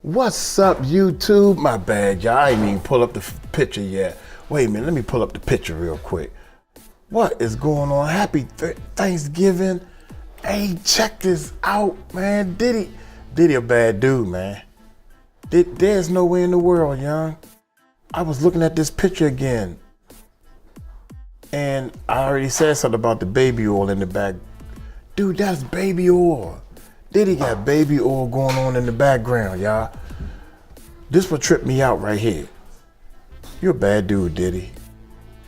What's up, YouTube? My bad, y'all. I ain't even pull up the picture yet. Wait a minute, let me pull up the picture real quick. What is going on? Happy Thanksgiving. Hey, check this out, man. Diddy a bad dude, man. There's no way in the world, young. I was looking at this picture again, and I already said something about the baby oil in the back. Dude, that's baby oil. Diddy got baby oil going on in the background, y'all. This what tripped me out right here. You're a bad dude, Diddy.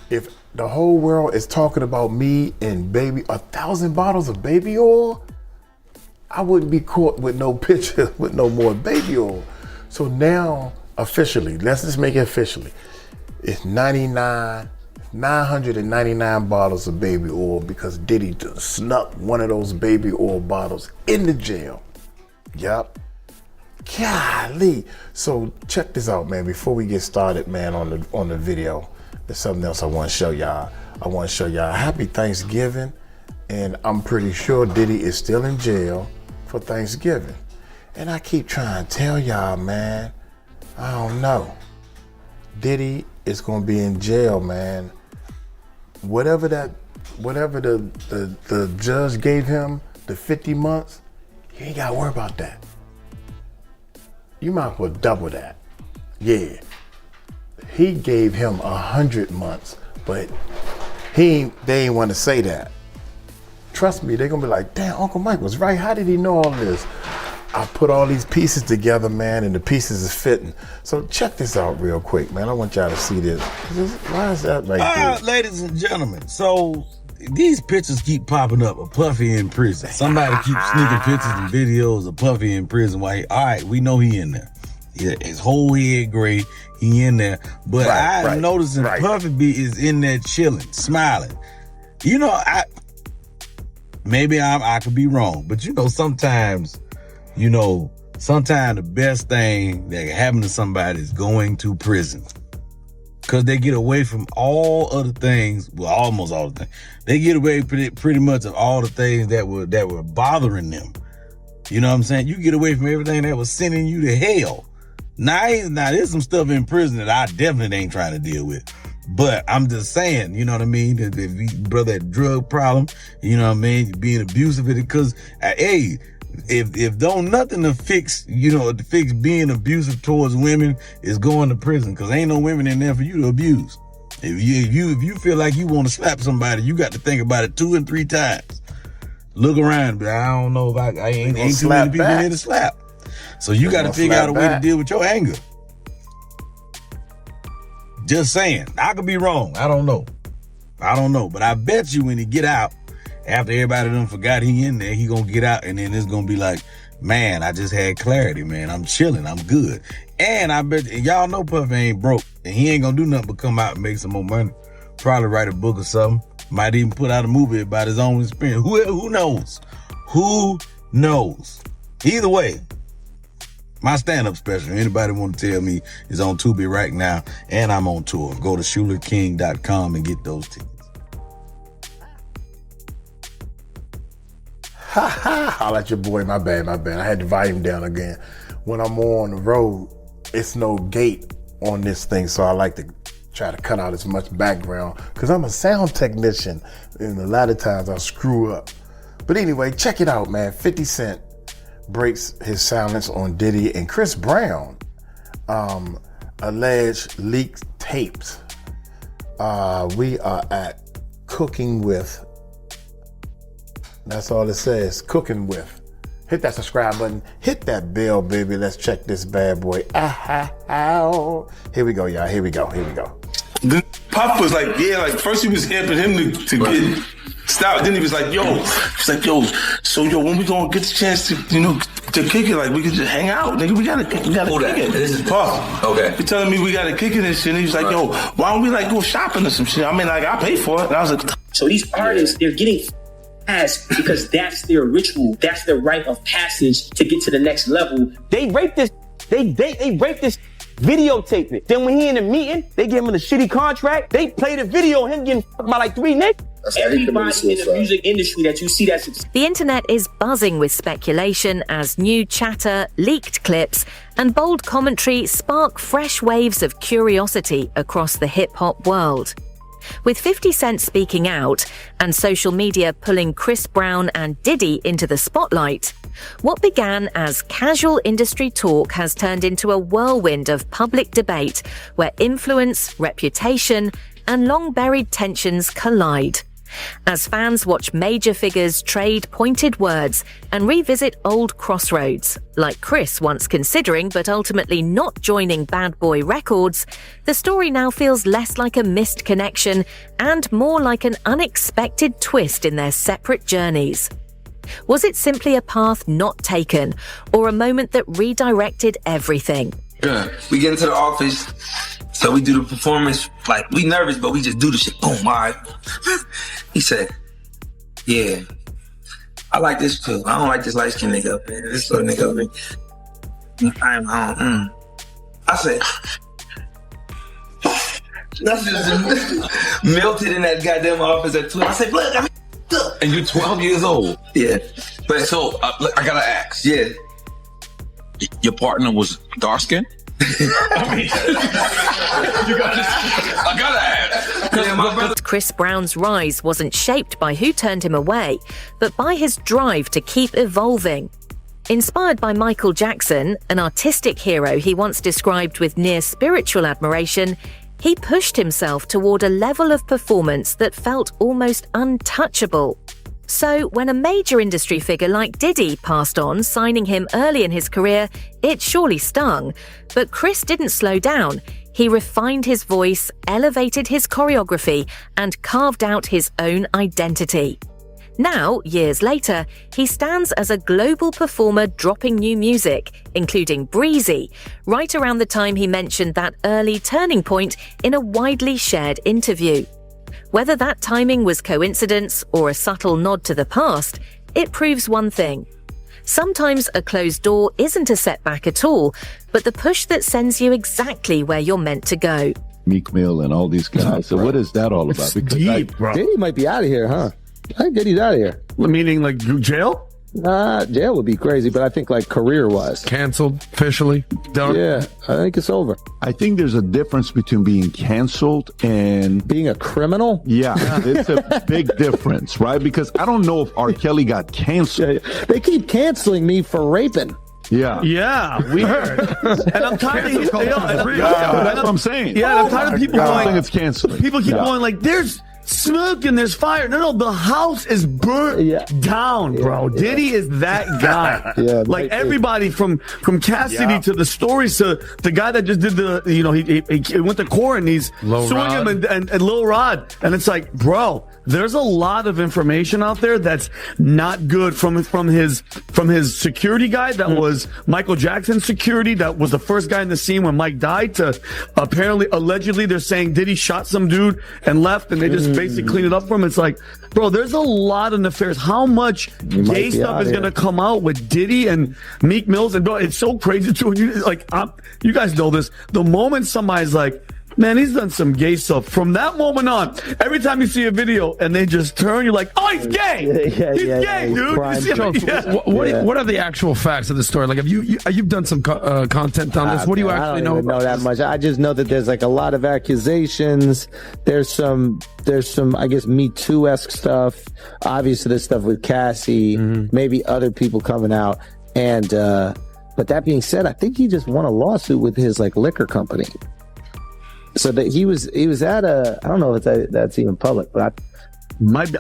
If the whole world is talking about me and 1,000 bottles of baby oil, I wouldn't be caught with no picture with no more baby oil. So now, officially, let's just make it officially. It's 999 bottles of baby oil because Diddy just snuck one of those baby oil bottles in the jail. Yup. Golly. So check this out, man. Before we get started, man, on the video, there's something else I want to show y'all. I want to show y'all happy Thanksgiving, and I'm pretty sure Diddy is still in jail for Thanksgiving. And I keep trying to tell y'all, man, I don't know. Diddy is gonna be in jail, man. Whatever the judge gave him, the 50 months, you ain't gotta worry about that. You might as well double that. Yeah. He gave him 100 months, but they ain't want to say that. Trust me, they're gonna be like, damn, Uncle Mike was right. How did he know all this? I put all these pieces together, man, and the pieces is fitting. So check this out real quick, man. I want y'all to see this. Why is that right there? Ladies and gentlemen, so these pictures keep popping up of Puffy in prison. Somebody keeps sneaking pictures and videos of Puffy in prison. All right, we know he in there. Yeah, his whole head gray, he in there. But I'm noticing Puffy is in there chilling, smiling. You know, I could be wrong, but you know, sometimes the best thing that can happen to somebody is going to prison. Because they get away from all other things, well, almost all the things. They get away pretty much of all the things that were bothering them. You know what I'm saying? You get away from everything that was sending you to hell. Now there's some stuff in prison that I definitely ain't trying to deal with. But I'm just saying, you know what I mean? If you brother had a drug problem, you know what I mean? Being abusive with it, because, hey, if don't nothing to fix being abusive towards women is going to prison, because ain't no women in there for you to abuse. If you feel like you want to slap somebody, you got to think about it 2 and 3 times. Look around, but I don't know if I ain't too many people in there to slap. So you got to figure out a way to deal with your anger. Just saying. I could be wrong. I don't know. But I bet you when he get out, after everybody done forgot he in there, he gonna get out, and then it's gonna be like, man, I just had clarity, man. I'm chilling. I'm good. And I bet y'all know Puffy ain't broke, and he ain't gonna do nothing but come out and make some more money. Probably write a book or something. Might even put out a movie about his own experience. Who knows? Who knows? Either way, my stand-up special, anybody want to tell me, is on Tubi right now, and I'm on tour. Go to SchulerKing.com and get those tickets. Holla at your boy, my bad. I had the volume down again. When I'm on the road, it's no gate on this thing, so I like to try to cut out as much background, because I'm a sound technician, and a lot of times I screw up. But anyway, check it out, man. 50 Cent breaks his silence on Diddy and Chris Brown. Alleged leaked tapes. We are at Cooking With. That's all it says, Cooking With. Hit that subscribe button. Hit that bell, baby. Let's check this bad boy out. Here we go, y'all. Here we go. The Puff was like, yeah, like first he was amping him to get stopped. Then he was like, when we gonna get the chance to kick it, like we could just hang out, nigga. We gotta kick it. This is Puff. Okay. You're telling me we gotta kick it and shit. And he was like, why don't we like go shopping or some shit? I mean, like I pay for it. And I was like, so these artists, they're getting asked because that's their ritual, that's their rite of passage to get to the next level. They raped this. They raped this. Videotape it. Then when he in the meeting, they give him a shitty contract. They play the video of him getting fucked by like 3 niggas. Everybody in the music industry that you see that's The internet is buzzing with speculation as new chatter, leaked clips, and bold commentary spark fresh waves of curiosity across the hip-hop world. With 50 Cent speaking out and social media pulling Chris Brown and Diddy into the spotlight, what began as casual industry talk has turned into a whirlwind of public debate where influence, reputation, and long-buried tensions collide. As fans watch major figures trade pointed words and revisit old crossroads, like Chris once considering but ultimately not joining Bad Boy Records, the story now feels less like a missed connection and more like an unexpected twist in their separate journeys. Was it simply a path not taken, or a moment that redirected everything? Yeah, we get into the office, so we do the performance, like, we nervous, but we just do the shit, boom, all right. He said, yeah, I like this too. I don't like this light-skinned nigga up here, this little nigga up here. I said, that's just melted in that goddamn office at 12. I said, look, I mean, look. And you're 12 years old. Yeah. But So, I gotta ask. yeah. Your partner was dark skinned? I mean, I gotta ask. Yeah, my brother. Chris Brown's rise wasn't shaped by who turned him away, but by his drive to keep evolving. Inspired by Michael Jackson, an artistic hero he once described with near spiritual admiration, he pushed himself toward a level of performance that felt almost untouchable. So when a major industry figure like Diddy passed on, signing him early in his career, it surely stung. But Chris didn't slow down. He refined his voice, elevated his choreography, and carved out his own identity. Now, years later, he stands as a global performer dropping new music, including Breezy, right around the time he mentioned that early turning point in a widely shared interview. Whether that timing was coincidence or a subtle nod to the past, it proves one thing. Sometimes a closed door isn't a setback at all, but the push that sends you exactly where you're meant to go. Meek Mill and all these guys. So what is that all about? It's deep, bro. Diddy might be out of here, huh? I think Diddy's out of here. Meaning like jail? Jail would be crazy, but I think like career-wise. Canceled officially. Done. Yeah, I think it's over. I think there's a difference between being canceled and Being a criminal? yeah, it's a big difference, right? Because I don't know if R. Kelly got canceled. They keep canceling me for raping. Yeah. Yeah, we heard. And I'm tired of That's what I'm saying. Yeah, and I'm tired of people I don't think going. it's canceling. People keep going like, there's smoke and there's fire. No, the house is burnt down, bro. Diddy is that guy. Yeah, like everybody from Cassidy to the stories to the guy that just did the, you know, he went to court and he's Lil suing Rod. him and Lil Rod. And it's like, bro, there's a lot of information out there that's not good from his security guy that was Michael Jackson's security, that was the first guy in the scene when Mike died, to allegedly they're saying Diddy shot some dude and left and they just basically clean it up for him. It's like, bro, there's a lot of nefarious. How much gay stuff is going to come out with Diddy and Meek Mills? And bro, it's so crazy too. And you guys know this. The moment somebody's like, man, he's done some gay stuff. From that moment on, every time you see a video and they just turn, you're like, oh, he's gay. He's gay, dude. You see him? What are the actual facts of the story? Like, you've done some content on this. What do you actually know? I don't even know that much. I just know that there's like a lot of accusations. There's some, I guess, Me Too-esque stuff. Obviously, there's stuff with Cassie, maybe other people coming out. And, but that being said, I think he just won a lawsuit with his like liquor company. So that he was at a, I don't know if that's even public, but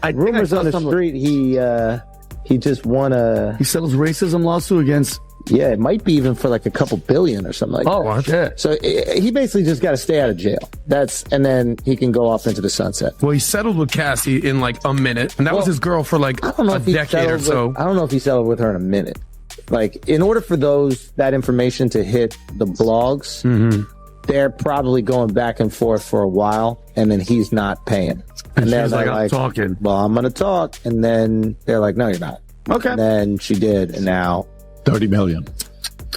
I rumors on the street he just won he settles racism lawsuit against. Yeah, it might be even for like a couple billion or something like that. Yeah. So he basically just got to stay out of jail. And then he can go off into the sunset. Well, he settled with Cassie in like a minute, and that was his girl for like a decade or so. I don't know if he settled with her in a minute. Like, in order for that information to hit the blogs, they're probably going back and forth for a while, and then he's not paying. And they're like, I'm talking. Well, I'm going to talk. And then they're like, no, you're not. Okay. And then she did, and now 30 million.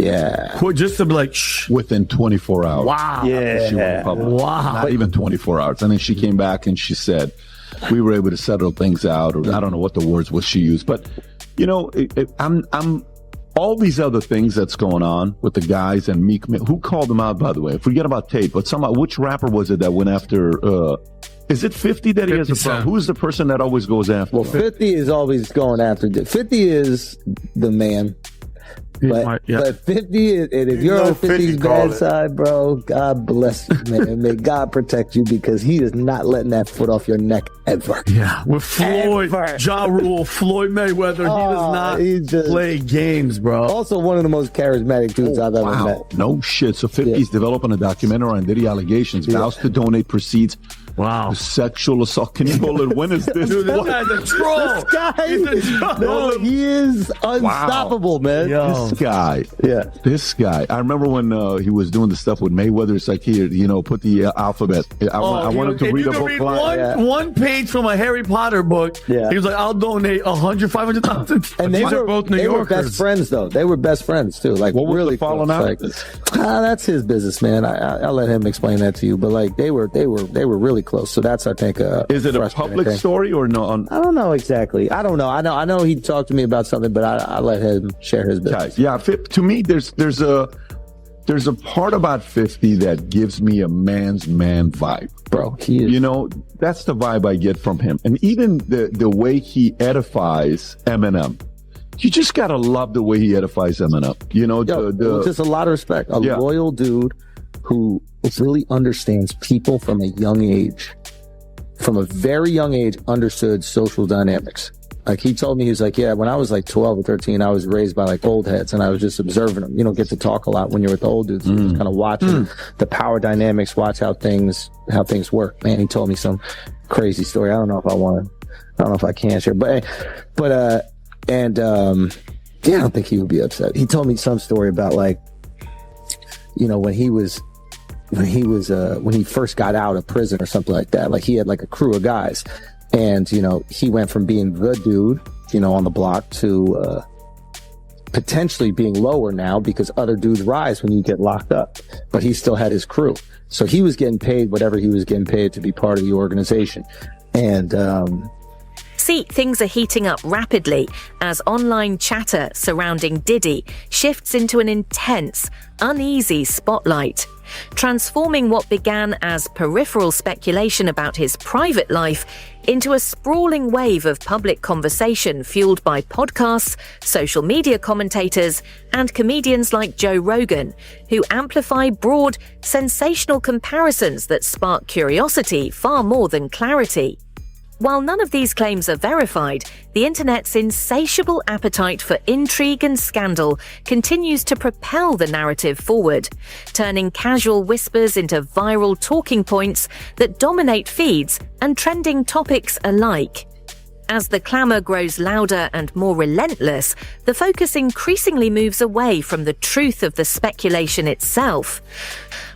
Yeah. Just to be like, shh. Within 24 hours. Wow. Yeah. She went public. Wow. Not even 24 hours. And then she came back and she said, we were able to settle things out, or I don't know what the words was she used, but you know, I'm all these other things that's going on with the guys and Meek Mill. Who called them out, by the way? Forget about Tate, but which rapper was it that went after? Is it 50 that he has a problem? Who's the person that always goes after? Well, 50 is always going after. 50 is the man. But 50 is, and if you're on 50's bad side, bro, God bless you, man. May God protect you, because he is not letting that foot off your neck ever. Yeah, with Floyd, Ja Rule, Floyd Mayweather, he does not play games, bro. Also, one of the most charismatic dudes I've ever met. No shit. So 50's developing a documentary on Diddy allegations, vows to donate proceeds. Wow. Sexual assault. Can you call it? When is this? Dude, this guy's a troll. This guy, no, he is unstoppable, man. This guy. Yeah. This guy. I remember when he was doing the stuff with Mayweather. It's like, here, you know, put the alphabet. I want him to read a book. One page from a Harry Potter book. Yeah. He was like, I'll donate 100, 500,000. And these are both New Yorkers. They were best friends, though. They were best friends, too. Like, what was really falling out? Like, that's his business, man. I'll let him explain that to you. But, like, they were really close. So that's, I think, is it a public story or no? I don't know exactly. I don't know. I know he talked to me about something, but I let him share his business. Yeah, to me, there's a part about 50 that gives me a man's man vibe, bro. He is. You know, that's the vibe I get from him, and even the way he edifies Eminem. You just gotta love the way he edifies Eminem. You know, just a lot of respect. A loyal dude who really understands people from a young age. From a very young age, understood social dynamics. Like, he told me, he's like, yeah, when I was like 12 or 13, I was raised by like old heads, and I was just observing them. You don't get to talk a lot when you're with the old dudes. You're just kind of watching the power dynamics, watch how things work. Man, he told me some crazy story. I don't know if I can share, but I don't think he would be upset. He told me some story about, like, you know, when he first got out of prison or something like that. Like, he had like a crew of guys, and, you know, he went from being the dude, you know, on the block to potentially being lower now, because other dudes rise when you get locked up, but he still had his crew. So he was getting paid whatever he was getting paid to be part of the organization. And, things are heating up rapidly as online chatter surrounding Diddy shifts into an intense, uneasy spotlight, transforming what began as peripheral speculation about his private life into a sprawling wave of public conversation fueled by podcasts, social media commentators, and comedians like Joe Rogan, who amplify broad, sensational comparisons that spark curiosity far more than clarity. While none of these claims are verified, the internet's insatiable appetite for intrigue and scandal continues to propel the narrative forward, turning casual whispers into viral talking points that dominate feeds and trending topics alike. As the clamor grows louder and more relentless, the focus increasingly moves away from the truth of the speculation itself,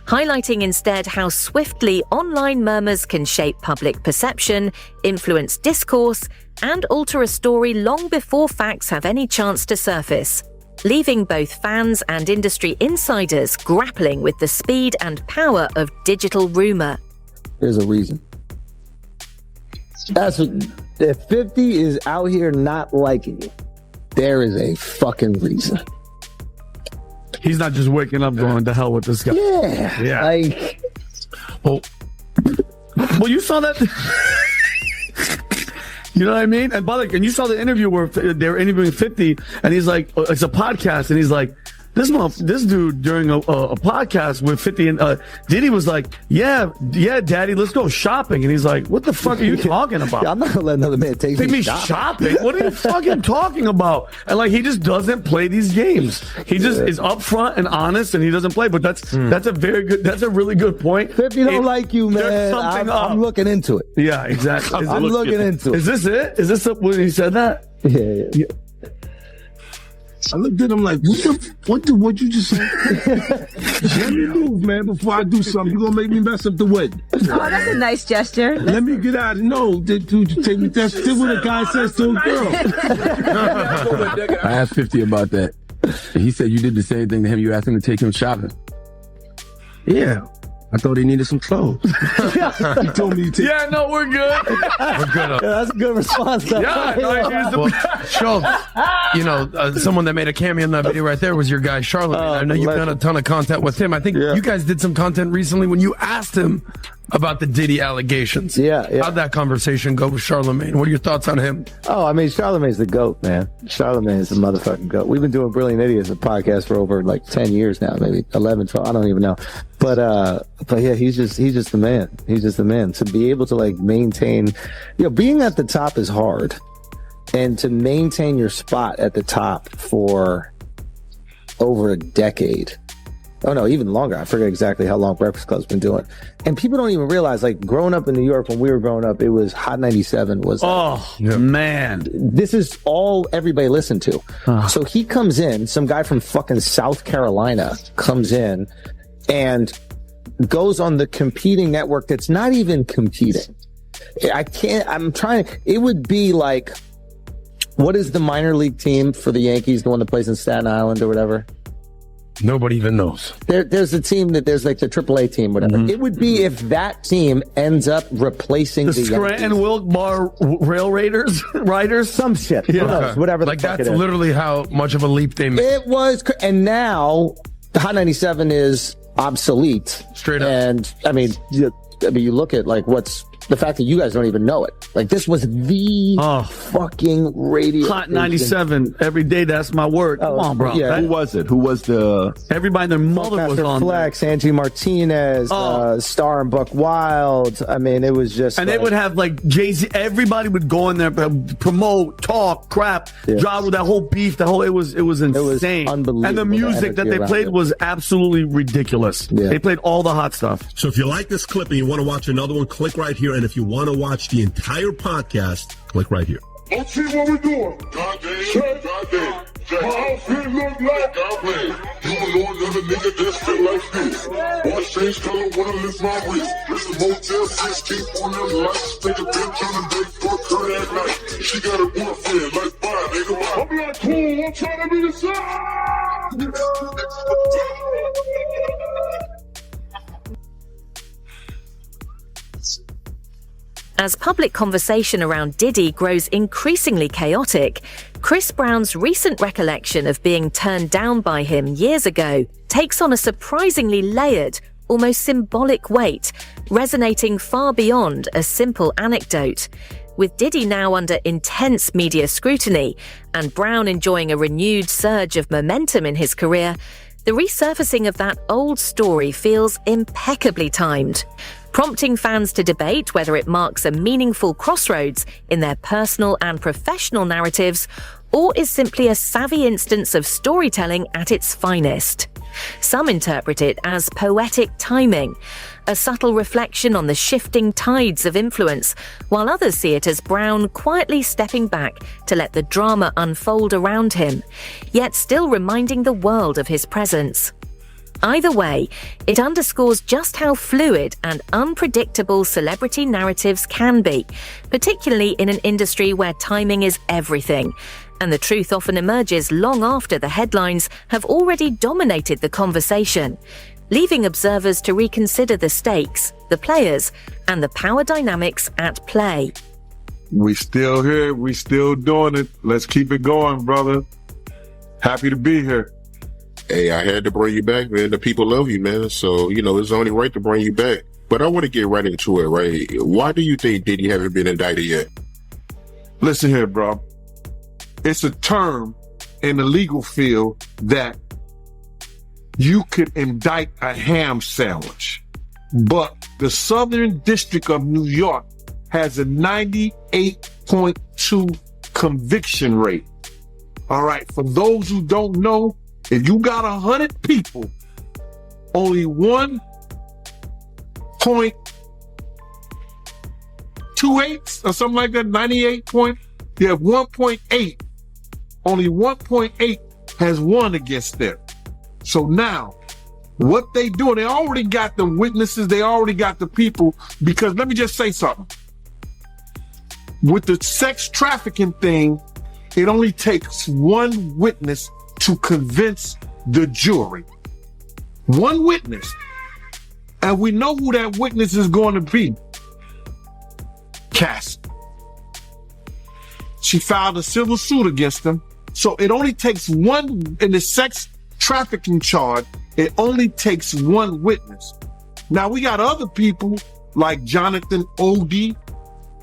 highlighting instead how swiftly online murmurs can shape public perception, influence discourse, and alter a story long before facts have any chance to surface, leaving both fans and industry insiders grappling with the speed and power of digital rumor. There's a reason. If 50 is out here not liking you, there is a fucking reason. He's not just waking up going, to hell with this guy. Yeah. Like, well, you saw that. You know what I mean? And by the way, and you saw the interview where they were interviewing 50, and he's like, it's a podcast, and he's like, this dude during a podcast with 50 and Diddy was like, yeah, daddy, let's go shopping. And he's like, what the fuck are you talking about? Yeah, I'm not gonna let another man take me shopping. What are you fucking talking about? And like, he just doesn't play these games. He just is upfront and honest, and he doesn't play. But that's a really good point. 50 don't like you, man. I'm looking into it. Yeah, exactly. I'm looking into it. Is this it? Is this when he said that? Yeah. I looked at him like, what you just say? Let me move, man, before I do something. You're gonna make me mess up the wedding. Oh, that's a nice gesture. Let me get out. No, dude, you take me. That's what a guy says to a girl. I asked 50 about that. And he said you did the same thing to him. You asked him to take him shopping. Yeah. I thought he needed some clothes. He told me to take. Yeah, no, we're good. We're good. Yeah, that's a good response. Though. Well, Schultz, someone that made a cameo in that video right there was your guy, Charlamagne. I know you've done a ton of content with him. I think you guys did some content recently when you asked him about the Diddy allegations. Yeah. How'd that conversation go with Charlamagne? What are your thoughts on him? Oh, I mean, Charlamagne's the GOAT, man. Charlamagne is the motherfucking GOAT. We've been doing Brilliant Idiots, a podcast, for over like 10 years now, maybe 11, 12, I don't even know. But yeah, he's just the man. He's just the man. To be able to like maintain, being at the top is hard. And to maintain your spot at the top for over a decade. Oh no, even longer. I forget exactly how long Breakfast Club's been doing. And people don't even realize, like, growing up in New York, when we were growing up, it was Hot 97 was man. This is all everybody listened to. So he comes in, some guy from fucking South Carolina comes in and goes on the competing network that's not even competing. It would be like, what is the minor league team for the Yankees, the one that plays in Staten Island or whatever? Nobody even knows. There's a team there's like the AAA team, whatever. It would be if that team ends up replacing the Scranton Yankees. Wilkes-Barre Rail Raiders, Riders, some shit. Who knows? Whatever. Like, that's literally how much of a leap they made. It was, and now Hot 97 is obsolete. Straight up. And I mean, you look at like what's the fact that you guys don't even know it. Like, this was the fucking radio. Hot 97 every day. That's my word. Come on, bro. Yeah. Who was it? Who was the? Everybody and their mother was on Flex, Angie Martinez, Star and Buck Wild. I mean, it was just. And they would have like Jay-Z. Everybody would go in there, promote, talk, crap, drop with that whole beef. It was insane. It was unbelievable. And the music that they played was absolutely ridiculous. Yeah. They played all the hot stuff. So if you like this clip and you want to watch another one, click right here. And if you want to watch the entire podcast, click right here. Let's see what we're doing. Goddamn. My outfit look like goddamn. You alone, another nigga that fit like this. Watch change color, wanna lift my wrist. This is Motel 16 on them lights. Take a bitch on the day, fuck her at night. She got a boyfriend, like, bye, nigga, bye. I'm like, cool, I'm trying to be the As public conversation around Diddy grows increasingly chaotic, Chris Brown's recent recollection of being turned down by him years ago takes on a surprisingly layered, almost symbolic weight, resonating far beyond a simple anecdote. With Diddy now under intense media scrutiny and Brown enjoying a renewed surge of momentum in his career, the resurfacing of that old story feels impeccably timed, prompting fans to debate whether it marks a meaningful crossroads in their personal and professional narratives, or is simply a savvy instance of storytelling at its finest. Some interpret it as poetic timing, a subtle reflection on the shifting tides of influence, while others see it as Brown quietly stepping back to let the drama unfold around him, yet still reminding the world of his presence. Either way, it underscores just how fluid and unpredictable celebrity narratives can be, particularly in an industry where timing is everything, and the truth often emerges long after the headlines have already dominated the conversation, leaving observers to reconsider the stakes, the players, and the power dynamics at play. We still here. We still doing it. Let's keep it going, brother. Happy to be here. Hey, I had to bring you back, man. The people love you, man. So, it's only right to bring you back. But I want to get right into it, right? Why do you think Diddy haven't been indicted yet? Listen here, bro. It's a term in the legal field that you could indict a ham sandwich. But the Southern District of New York has a 98.2 conviction rate. All right, for those who don't know, if you got 100 people, only 1.28 or something like that, 1.8. Only 1.8 has won against them. So now, what they doing, they already got the witnesses, they already got the people, because let me just say something. With the sex trafficking thing, it only takes one witness to convince the jury. One witness. And we know who that witness is going to be. Cassie. She filed a civil suit against him. So it only takes one, in the sex trafficking charge, it only takes one witness. Now we got other people like Jonathan Odie,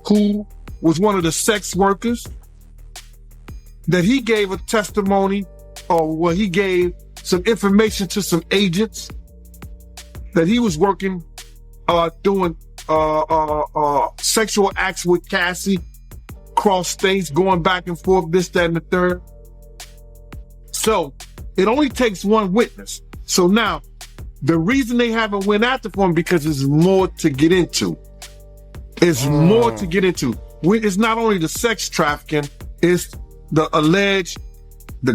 who was one of the sex workers, that he gave a testimony, or well, he gave some information to some agents that he was working, doing sexual acts with Cassie, cross states, going back and forth, this, that, and the third. So it only takes one witness. So now, the reason they haven't went after for him, because there's more to get into. It's more to get into. It's not only the sex trafficking, it's the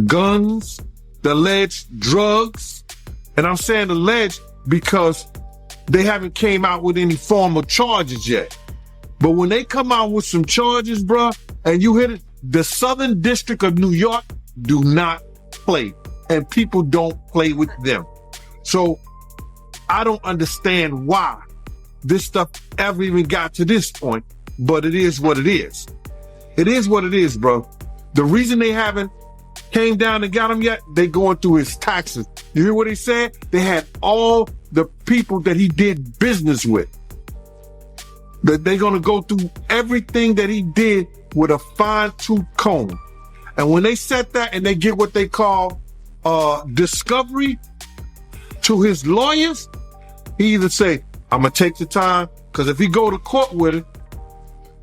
guns, the alleged drugs. And I'm saying alleged because they haven't came out with any formal charges yet. But when they come out with some charges, bruh, and you hit it, the Southern District of New York do not play. And people don't play with them. So I don't understand why this stuff ever even got to this point, but it is what it is. It is what it is, bro. The reason they haven't came down and got him yet, they going through his taxes. You hear what he said? They had all the people that he did business with. That they're going to go through everything that he did with a fine-tooth comb. And when they set that and they get what they call discovery to his lawyers, he either say, I'm going to take the time, because if he go to court with it,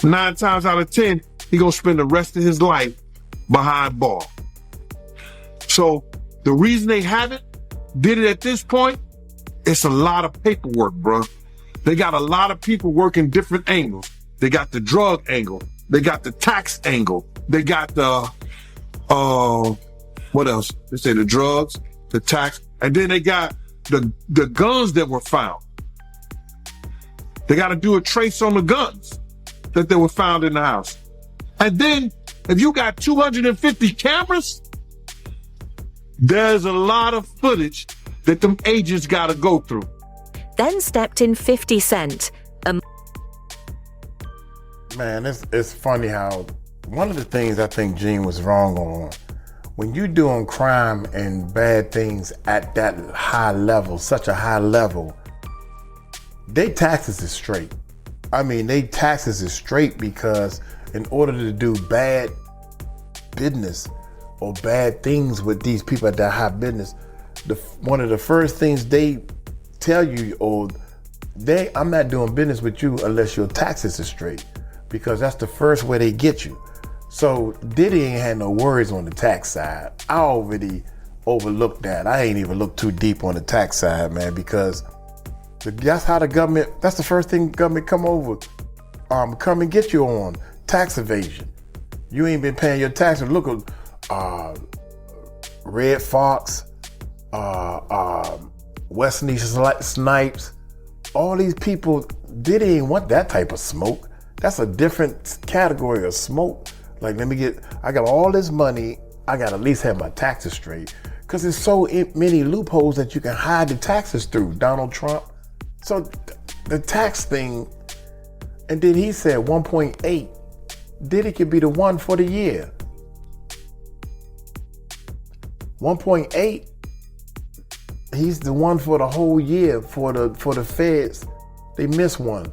9 times out of 10, he going to spend the rest of his life behind bar. So the reason they haven't did it at this point, it's a lot of paperwork, bro. They got a lot of people working different angles. They got the drug angle. They got the tax angle. They got the, what else? They say the drugs, the tax, and then they got the guns that were found. They got to do a trace on the guns that they were found in the house. And then if you got 250 cameras, there's a lot of footage that them agents got to go through. Then stepped in 50 Cent. Man, it's funny how one of the things I think Gene was wrong on, when you doing crime and bad things at that high level, such a high level, they taxes is straight. I mean, they taxes is straight because in order to do bad business or bad things with these people at that high business, one of the first things they tell you, I'm not doing business with you unless your taxes are straight, because that's the first way they get you. So Diddy ain't had no worries on the tax side. I already overlooked that. I ain't even looked too deep on the tax side, man, because that's how the government, that's the first thing government come and get you on, tax evasion. You ain't been paying your taxes. Look at Red Fox, Wesley Snipes, all these people, Diddy ain't want that type of smoke. That's a different category of smoke. Like, I got all this money, I got to at least have my taxes straight. Because there's so many loopholes that you can hide the taxes through, Donald Trump. So the tax thing, and then he said 1.8, Diddy could be the one for the year. 1.8, he's the one for the whole year for the feds. They missed one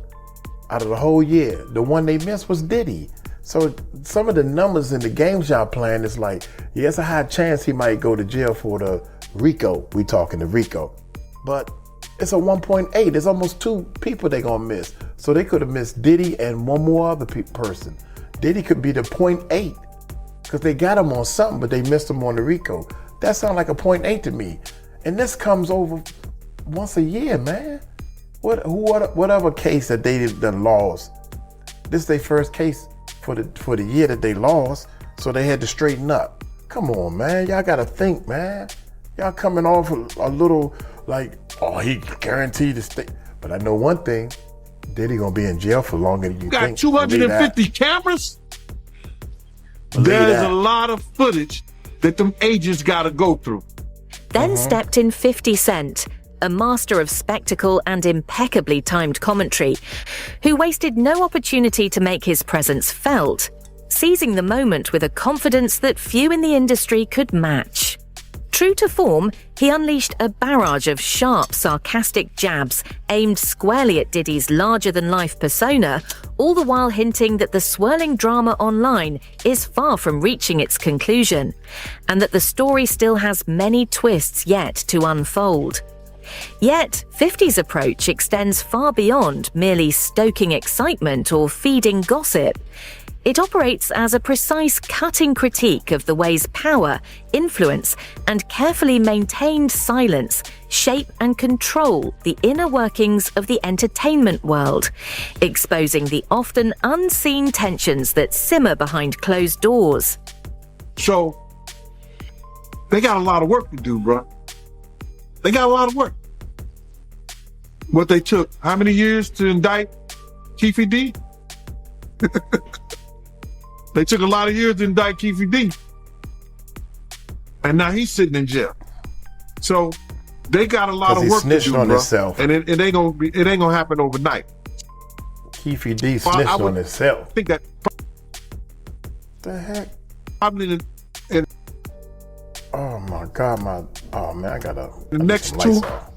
out of the whole year. The one they missed was Diddy. So some of the numbers in the games y'all playing is like, yeah, it's a high chance he might go to jail for the RICO. We talking the RICO. But it's a 1.8. There's almost 2 people they gonna miss. So they could have missed Diddy and one more other person. Diddy could be the 0.8 because they got him on something, but they missed him on the RICO. That sounds like a 0.8 to me. And this comes over once a year, man. Whatever case that they done lost, this is their first case for the year that they lost, so they had to straighten up. Come on, man. Y'all gotta think, man. Y'all coming off a little like, oh, he guaranteed to stay. But I know one thing, Diddy gonna be in jail for longer than you think. Got 250 cameras? There's a lot of footage that them agents gotta go through. Then stepped in 50 Cent. a master of spectacle and impeccably timed commentary, who wasted no opportunity to make his presence felt, seizing the moment with a confidence that few in the industry could match. True to form, he unleashed a barrage of sharp, sarcastic jabs aimed squarely at Diddy's larger-than-life persona, all the while hinting that the swirling drama online is far from reaching its conclusion, and that the story still has many twists yet to unfold. Yet, 50's approach extends far beyond merely stoking excitement or feeding gossip. It operates as a precise, cutting critique of the ways power, influence, and carefully maintained silence shape and control the inner workings of the entertainment world, exposing the often unseen tensions that simmer behind closed doors. So, they got a lot of work to do, bro. They got a lot of work. What they took, how many years to indict Keefe D? They took a lot of years to indict Keefe D. And now he's sitting in jail. So they got a lot of work to do, on bro. himself. And it ain't gonna happen overnight. Keefe D snitched on himself. I think that The heck? probably in Oh my God, I gotta. the next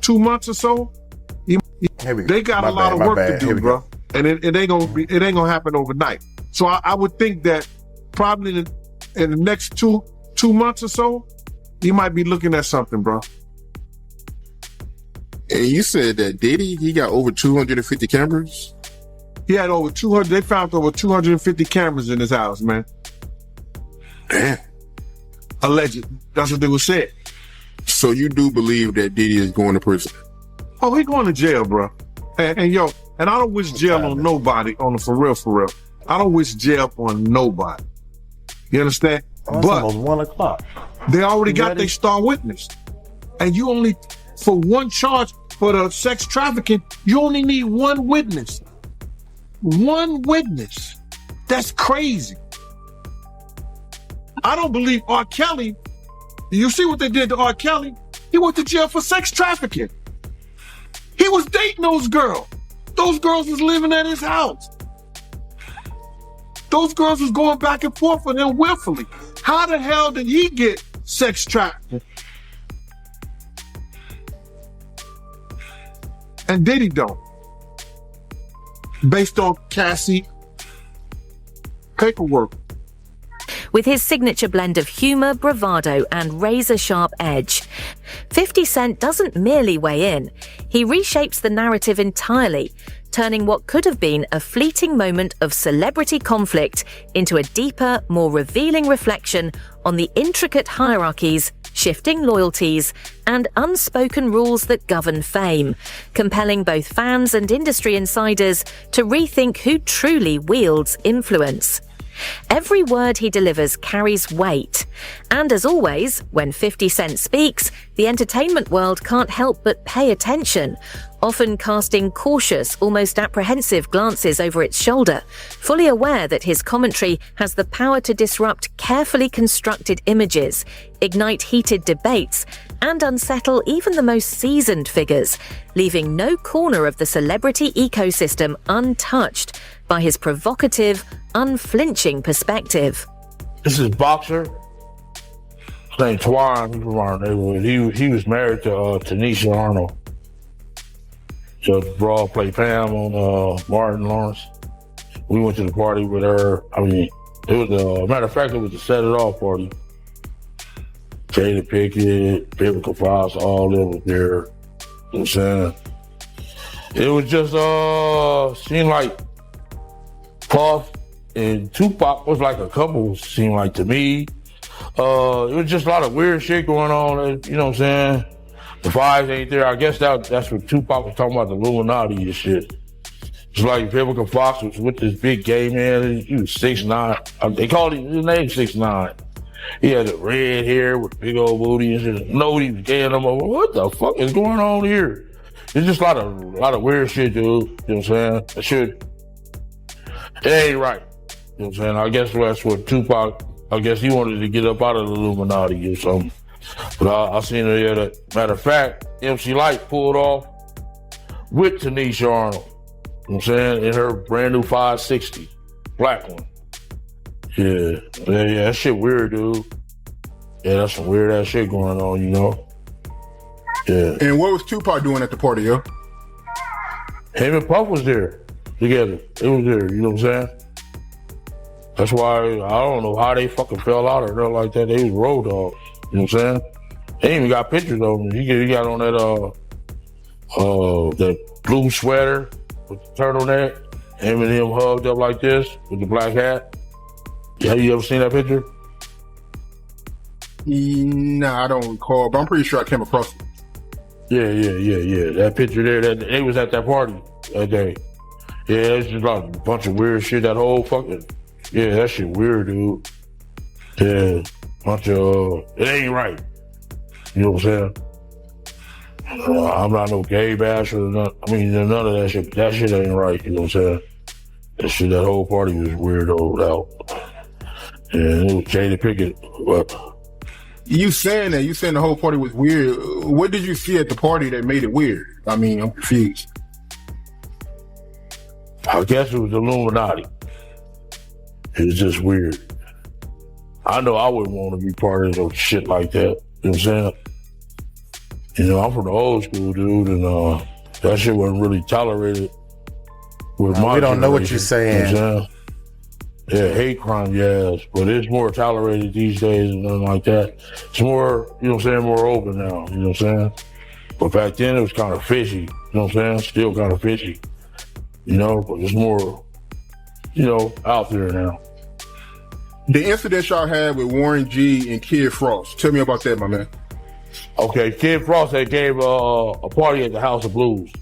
two months or so, they got a lot of work to do, bro. And it ain't gonna happen overnight. So I would think that probably in the next two months or so, you might be looking at something, bro. And you said that Diddy, he got over 250 cameras? He had over 200, they found over 250 cameras in his house, man. Damn. Alleged. That's what they were saying. So you do believe that Diddy is going to prison? Oh, he going to jail, bro. And I don't wish jail on nobody, for real. I don't wish jail on nobody. You understand? Oh, it's but almost 1 o'clock. They already got their star witness. And you only, for one charge, for the sex trafficking, you only need one witness. One witness. That's crazy. I don't believe R. Kelly. You see what they did to R. Kelly? He went to jail for sex trafficking. He was dating those girls. Those girls was living at his house. Those girls was going back and forth with him willfully. How the hell did he get sex trafficking? And Diddy don't. Based on Cassie paperwork. With his signature blend of humor, bravado, and razor-sharp edge, 50 Cent doesn't merely weigh in. He reshapes the narrative entirely, turning what could have been a fleeting moment of celebrity conflict into a deeper, more revealing reflection on the intricate hierarchies, shifting loyalties, and unspoken rules that govern fame, compelling both fans and industry insiders to rethink who truly wields influence. Every word he delivers carries weight. And as always, when 50 Cent speaks, the entertainment world can't help but pay attention, often casting cautious, almost apprehensive glances over its shoulder, fully aware that his commentary has the power to disrupt carefully constructed images, ignite heated debates, and unsettle even the most seasoned figures, leaving no corner of the celebrity ecosystem untouched by his provocative, unflinching perspective. This is Boxer. His name's Twan. He's from our neighborhood. He was married to Tanisha Arnold. So Brawl played Pam on Martin Lawrence. We went to the party with her. I mean, it was matter of fact, it was a set it off party. Jada Pickett, Biblical Fox, all of them were there. You know what I'm saying? It was just seemed like Puff and Tupac was like a couple, seemed like to me. It was just a lot of weird shit going on, you know what I'm saying? The Fives ain't there. I guess that's what Tupac was talking about, the Illuminati and shit. It's like Biblical Fox was with this big gay man. He was 6'9". They called him, his name 6'9". He had the red hair with big old booty and shit. Nobody was gay no more. What the fuck is going on here? It's just a lot of weird shit, dude. You know what I'm saying? That shit, it ain't right. You know what I'm saying? I guess that's what Tupac, I guess he wanted to get up out of the Illuminati or something. But I seen her there. Matter of fact, MC Light pulled off with Tanisha Arnold. You know what I'm saying? In her brand new 560, black one. Yeah, that shit weird, dude. Yeah, that's some weird ass shit going on, you know? Yeah. And what was Tupac doing at the party, yo? Him and Puff was there together. They was there, you know what I'm saying? That's why I don't know how they fucking fell out or nothing like that. They was road dogs, you know what I'm saying? They even got pictures of him. He got on that blue sweater with the turtleneck. Him and him hugged up like this with the black hat. Yeah, you ever seen that picture? Nah, I don't recall, but I'm pretty sure I came across it. Yeah. That picture there, they was at that party that day. Yeah, it's just like a bunch of weird shit. That whole fucking, yeah, that shit weird, dude. Yeah, bunch of, it ain't right. You know what I'm saying? I'm not no gay basher or nothing. I mean, none of that shit. That shit ain't right. You know what I'm saying? That whole party was weirdo out. Yeah, it was Jada Pickett. But You saying the whole party was weird. What did you see at the party that made it weird? I mean, I'm confused. I guess it was Illuminati. It was just weird. I know I wouldn't want to be part of no shit like that. You know what I'm saying? You know, I'm from the old school, dude, and that shit wasn't really tolerated with my We don't know what you're generation, saying. you know what I'm saying? Yeah, hate crime, yes, but it's more tolerated these days and nothing like that. It's more, you know what I'm saying, more open now, you know what I'm saying? But back then it was kind of fishy, you know what I'm saying? Still kind of fishy, you know, but it's more, you know, out there now. The incident y'all had with Warren G and Kid Frost. Tell me about that, my man. Okay, Kid Frost had gave a party at the House of Blues.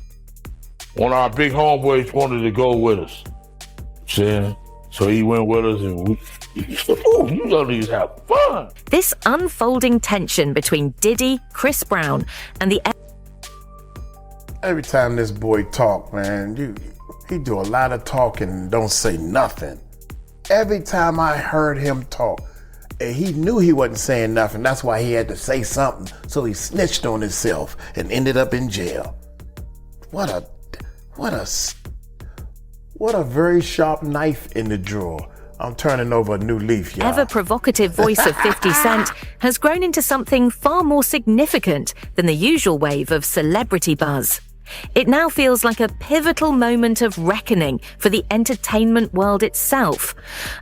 One of our big homeboys wanted to go with us. Saying, so he went with us and we said, ooh, you don't need to have fun. This unfolding tension between Diddy, Chris Brown, and the... Every time this boy talk, man, he do a lot of talking and don't say nothing. Every time I heard him talk, and he knew he wasn't saying nothing. That's why he had to say something. So he snitched on himself and ended up in jail. What a very sharp knife in the drawer. I'm turning over a new leaf, y'all. Ever provocative voice of 50 Cent has grown into something far more significant than the usual wave of celebrity buzz. It now feels like a pivotal moment of reckoning for the entertainment world itself.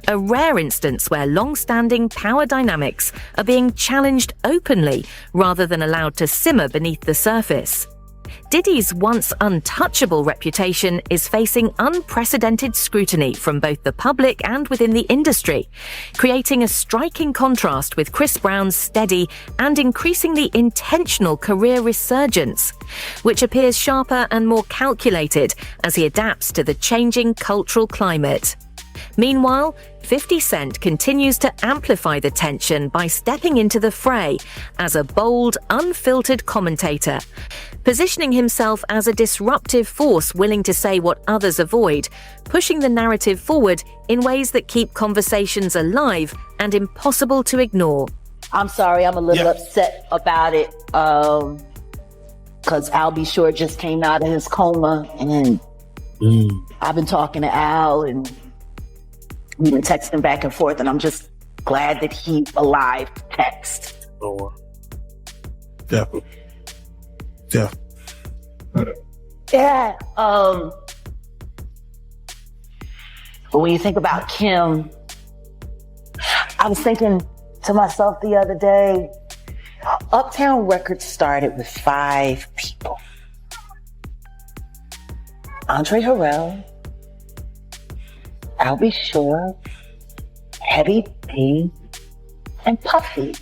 A rare instance where long-standing power dynamics are being challenged openly rather than allowed to simmer beneath the surface. Diddy's once untouchable reputation is facing unprecedented scrutiny from both the public and within the industry, creating a striking contrast with Chris Brown's steady and increasingly intentional career resurgence, which appears sharper and more calculated as he adapts to the changing cultural climate. Meanwhile, 50 Cent continues to amplify the tension by stepping into the fray as a bold, unfiltered commentator, positioning himself as a disruptive force willing to say what others avoid, pushing the narrative forward in ways that keep conversations alive and impossible to ignore. I'm sorry, I'm a little upset about it because Al B. Short just came out of his coma, and I've been talking to Al and we've been texting back and forth, and I'm just glad that he's alive to text. Oh, definitely. Yeah. But when you think about Kim, I was thinking to myself the other day, Uptown Records started with 5 people. Andre Harrell, Al B. Short, Heavy B, and Puffy.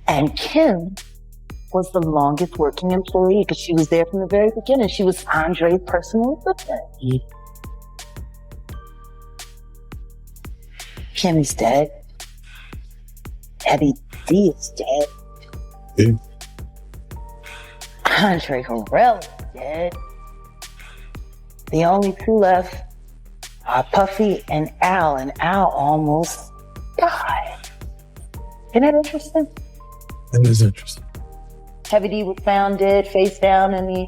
And Kim was the longest working employee because she was there from the very beginning. She was Andre's personal assistant. Kim is dead. Heavy D is dead. Andre Harrell is dead. The only 2 left are Puffy and Al almost died. Isn't that interesting? That is interesting. Heavy D was found dead, face down in the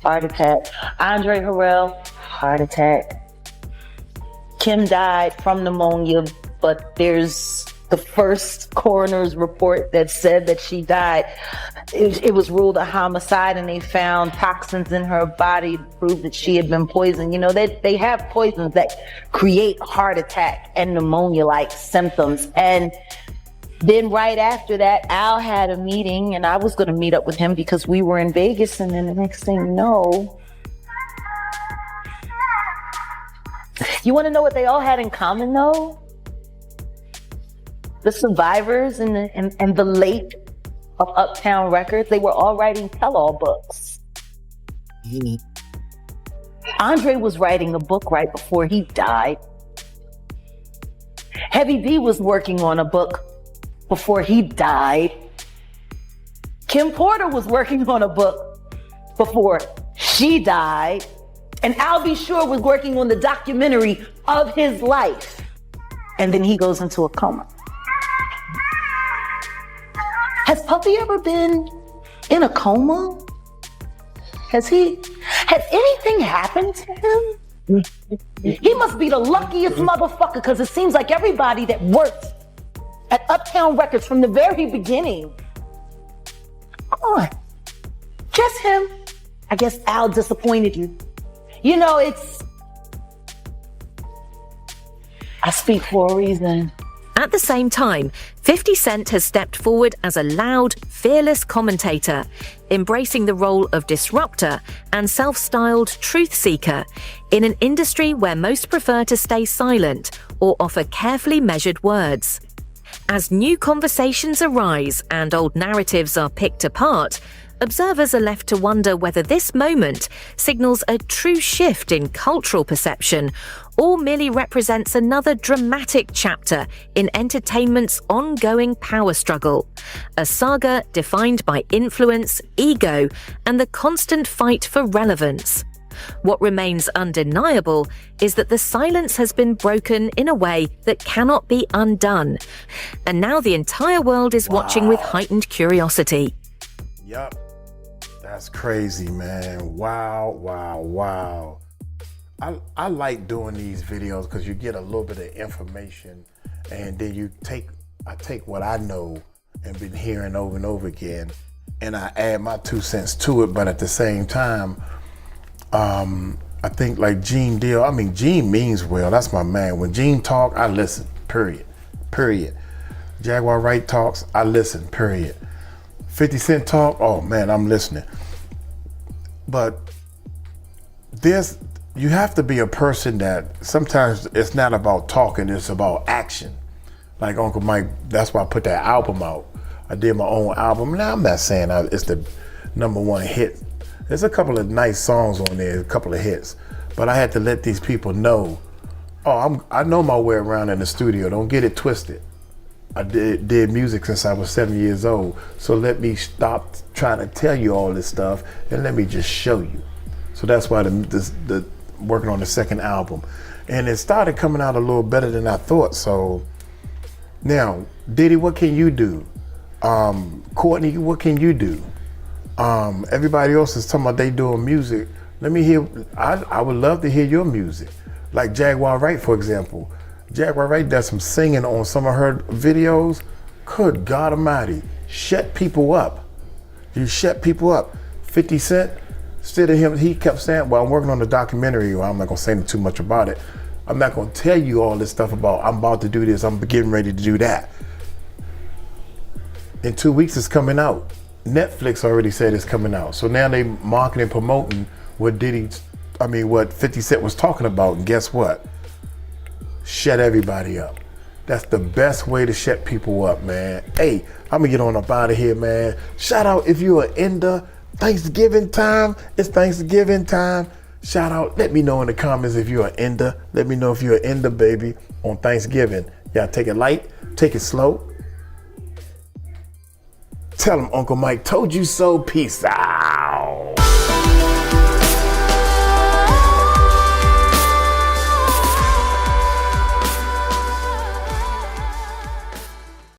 heart attack. Andre Harrell, heart attack. Kim died from pneumonia, but there's the first coroner's report that said that she died. It was ruled a homicide, and they found toxins in her body to prove that she had been poisoned. You know, they have poisons that create heart attack and pneumonia-like symptoms. And then right after that, Al had a meeting, and I was going to meet up with him because we were in Vegas. And then the next thing you know, you want to know what they all had in common, though? The survivors and the late of Uptown Records, they were all writing tell-all books. Andre was writing a book right before he died. Heavy D was working on a book before he died. Kim Porter was working on a book before she died. And Al B. Sure was working on the documentary of his life. And then he goes into a coma. Has Puffy ever been in a coma? Has anything happened to him? He must be the luckiest motherfucker, because it seems like everybody that worked at Uptown Records from the very beginning. Come on. Just him. I guess Al disappointed you. You know, I speak for a reason. At the same time, 50 Cent has stepped forward as a loud, fearless commentator, embracing the role of disruptor and self-styled truth seeker in an industry where most prefer to stay silent or offer carefully measured words. As new conversations arise and old narratives are picked apart, observers are left to wonder whether this moment signals a true shift in cultural perception or merely represents another dramatic chapter in entertainment's ongoing power struggle, a saga defined by influence, ego, and the constant fight for relevance. What remains undeniable is that the silence has been broken in a way that cannot be undone, and now the entire world is watching with heightened curiosity. Yup. That's crazy, man. Wow. I like doing these videos because you get a little bit of information, and then I take what I know and been hearing over and over again, and I add my 2 cents to it. But at the same time, I think like Gene Deal, Gene means well. That's my man. When Gene talk, I listen, period. Jaguar Wright talks, I listen, period. 50 Cent talk, oh man, I'm listening. But you have to be a person that sometimes it's not about talking, it's about action. Like Uncle Mike, that's why I put that album out. I did my own album. Now I'm not saying it's the #1 hit. There's a couple of nice songs on there, a couple of hits. But I had to let these people know, I know my way around in the studio, don't get it twisted. I did music since I was 7 years old. So let me stop trying to tell you all this stuff and let me just show you. So that's why the working on the second album. And it started coming out a little better than I thought. So now, Diddy, what can you do? Courtney, what can you do? Everybody else is talking about they doing music. Let me hear, I would love to hear your music. Like Jaguar Wright, for example. Jaguar Wright does some singing on some of her videos. Good God Almighty, shut people up. You shut people up. 50 Cent, instead of him, he kept saying, well, I'm working on the documentary, or I'm not gonna say too much about it. I'm not gonna tell you all this stuff about, I'm about to do this, I'm getting ready to do that. In 2 weeks it's coming out. Netflix already said it's coming out. So now they marketing, promoting what 50 Cent was talking about, and guess what? Shut everybody up. That's the best way to shut people up, man. Hey, I'm gonna get on up out of here, man. Shout out if you're an ender. Thanksgiving time. It's Thanksgiving time. Shout out. Let me know in the comments if you're an ender. Let me know if you're an ender, baby, on Thanksgiving. Y'all take it light, take it slow. Tell them Uncle Mike told you so. Peace out.